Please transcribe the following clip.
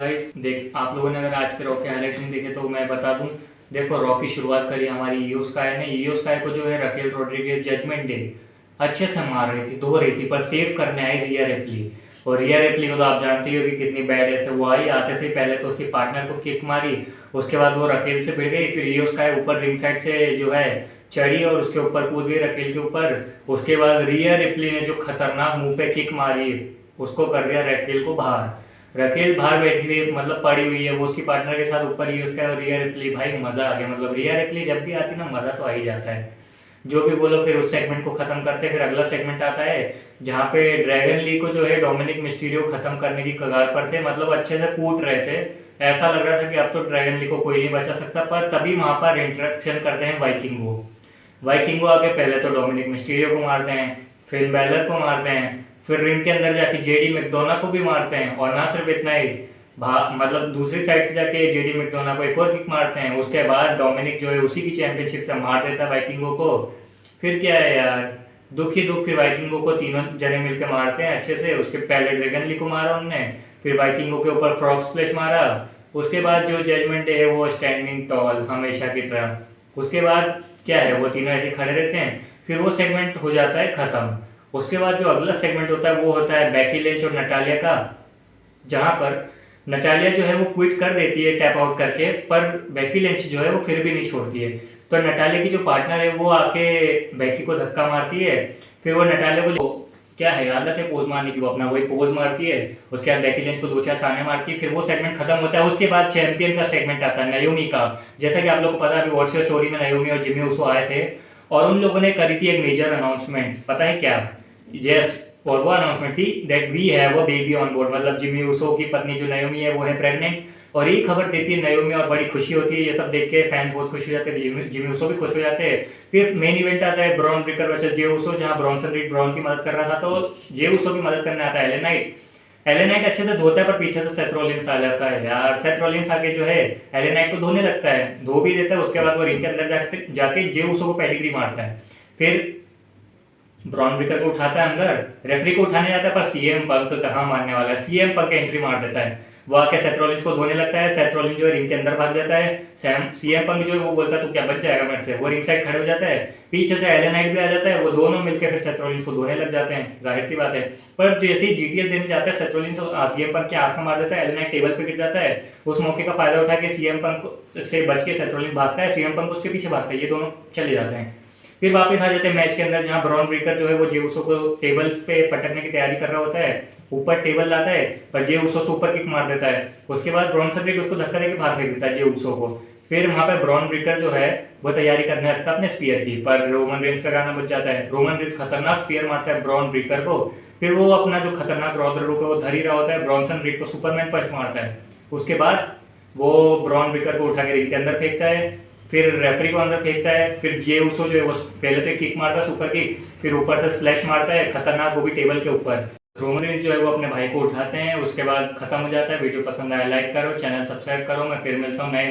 Guys देख, आप लोगों ने अगर आज के रॉ के हाईलाइट नहीं देखे तो मैं बता दूं। देखो, रॉ की शुरुआत करी हमारी इयो स्काई ने। इयो स्काई को जो है रकेल रोड्रिगेज जजमेंट डे अच्छे से मार रही थी, धो रही थी, पर सेव करने आई रिया रिप्ली। और रिया रिप्ली को तो आप जानते ही हो कि कितनी बैड है। वो आई, आते से पहले तो उसके पार्टनर को किक मारी, उसके बाद वो रकेल से भिड़ गई, फिर इयो स्काई ऊपर रिंग साइड से जो है चढ़ी और उसके ऊपर कूद गई रकेल के ऊपर। उसके बाद रिया रिप्ली ने जो खतरनाक मुंह पे किक मारी, उसको कर दिया रकेल को बाहर। रकेल बाहर बैठी हुई, मतलब पड़ी हुई है, वो उसकी पार्टनर के साथ ऊपर ही उसका। रिया रिप्ली, भाई मजा आ गया। मतलब रिया रिप्ली जब भी आती ना, मजा तो आ ही जाता है। जो भी बोलो, फिर उस सेगमेंट को खत्म करते हैं। फिर अगला सेगमेंट आता है जहाँ पे ड्रैगन ली को जो है डोमिनिक मिस्टीरियो खत्म करने की कगार पर थे। मतलब अच्छे से कूट रहे थे, ऐसा लग रहा था कि अब तो ड्रैगन ली को कोई नहीं बचा सकता। पर तभी वहां पर इंटरप्शन करते हैं वाइकिंगो। वाइकिंगो आके पहले तो डोमिनिक मिस्टीरियो को मारते हैं, फिर बैलर को मारते हैं, फिर रिंग के अंदर जाके जेडी मैकडोना को भी मारते हैं। और ना सिर्फ इतना ही, मतलब दूसरी साइड से जाके जेडी मैकडोना को एक और किक मारते हैं। उसके बाद डोमिनिक जो है उसी की चैंपियनशिप से मार देता है वाइकिंगो को। फिर क्या है यार, दुख ही दुख। फिर वाइकिंगो को तीनों जने मिलकर मारते हैं अच्छे से। उसके पहले ड्रैगन ली को मारा उनने, फिर वाइकिंगो के ऊपर फ्रॉग स्प्लैश मारा। उसके बाद जो जजमेंट है वो स्टैंडिंग टॉल हमेशा की तरह। उसके बाद क्या है, वो तीनों ऐसे खड़े रहते हैं। फिर वो सेगमेंट हो जाता है खत्म। उसके बाद जो अगला सेगमेंट होता है वो होता है बैकी लिंच और नटालिया का, जहां पर नटालिया जो है वो क्विट कर देती है टैप आउट करके, पर बैकी लिंच जो है वो फिर भी नहीं छोड़ती है। तो नटालिया की जो पार्टनर है वो आके बैकी को धक्का मारती है। फिर वो नटालिया को क्या है, आदत है पोज मारने की, वो अपना वही पोज मारती है। उसके बाद बैकी लिंच को दो चार ताने मारती है। फिर वो सेगमेंट खत्म होता है। उसके बाद चैंपियन का सेगमेंट आता है नायोमी का। जैसा कि आप लोगों को पता है, अभी वॉट्स योर स्टोरी में नायोमी और जिमी उसो आए थे और उन लोगों ने करी थी एक मेजर अनाउंसमेंट। पता है क्या? यस, और वो अनाउंसमेंट थी that we have a baby on board. मतलब जिमी उसो की पत्नी जो नायोमी है वो है प्रेग्नेंट। और ये खबर देती है नायोमी और बड़ी खुशी होती है। ये सब देख के फैंस बहुत खुश हो जाते हैं, जिमी उसो भी खुश हो जाते हैं। फिर मेन इवेंट आता है ब्रॉन ब्रेकर वर्सेस जे उसो, जहां ब्रॉनसन रीड ब्रॉन की मदद कर रहा था, तो जे उसो की मदद करने आता है एलन नाइट। एलन नाइट अच्छे से धोता है, पर पीछे से सेथ रॉलिंस आ जाता है यार। सेथ रॉलिंस आके जो है एलन नाइट को धोने लगता है, धो भी देता है। उसके बाद वो रिंग के अंदर जाके जे उसो को पेडिग्री मारता है। फिर ब्रॉन ब्रेकर को उठाता है अंदर, रेफरी को उठाने जाता है, पर सीएम पंक कहाँ मारने वाला है। सीएम पंक एंट्री मार देता है, वो आके सेथ रॉलिंस को धोने लगता है। सेथ रॉलिंस जो है रिंग के अंदर भाग जाता है। सीएम पंक जो है वो बोलता है तू क्या बच जाएगा मेरे से। वो रिंग साइड खड़े हो जाता है, पीछे से एलन नाइट भी आ जाता है। वो दोनों मिलकर फिर सेथ रॉलिंस को धोने लग जाते हैं, जाहिर सी बात है। पर जैसे ही जीटीएस देने जाता है, सेथ रॉलिंस सीएम पंक की आंख में मार देता है। एलन नाइट टेबल पे गिर जाता है। उस मौके का फायदा उठा के सीएम पंक से बच के सेथ रॉलिंस भागता है, सीएम पंक उसके पीछे भागता है, ये दोनों चले जाते हैं। फिर वापस आ जाते हैं मैच के अंदर, जहां ब्रॉन ब्रेकर जो है वो जे उसो को टेबल पे पटकने की तैयारी कर रहा होता है। ऊपर टेबल लाता है, पर जे उसो सुपर किक मार देता है। उसके बाद ब्रॉनसन रीड उसको धक्का देके बाहर फेंक देता है जे उसो को। फिर वहां पर ब्रॉन ब्रेकर जो है वो तैयारी करने लगता है अपने स्पीयर की, पर रोमन रेंज का गाना बच जाता है। रोमन रेंज खतरनाक स्पीयर मारता है ब्रॉन ब्रेकर को। फिर वो अपना जो खतरनाक रौद्र रूप है वो धर ही रहा होता है, ब्रॉनसन रीड को सुपरमैन पंच मारता है। उसके बाद वो ब्रॉन ब्रेकर को उठा के रिंग के अंदर फेंकता है, फिर रेफरी को अंदर फेंकता है। फिर जे उसो जो है वो पहले तो किक मारता है सुपर किक, फिर ऊपर से स्प्लैश मारता है खतरनाक, वो भी टेबल के ऊपर। रोमन रेंज जो है वो अपने भाई को उठाते हैं। उसके बाद खत्म हो जाता है। वीडियो पसंद आया लाइक करो, चैनल सब्सक्राइब करो। मैं फिर मिलता हूँ नए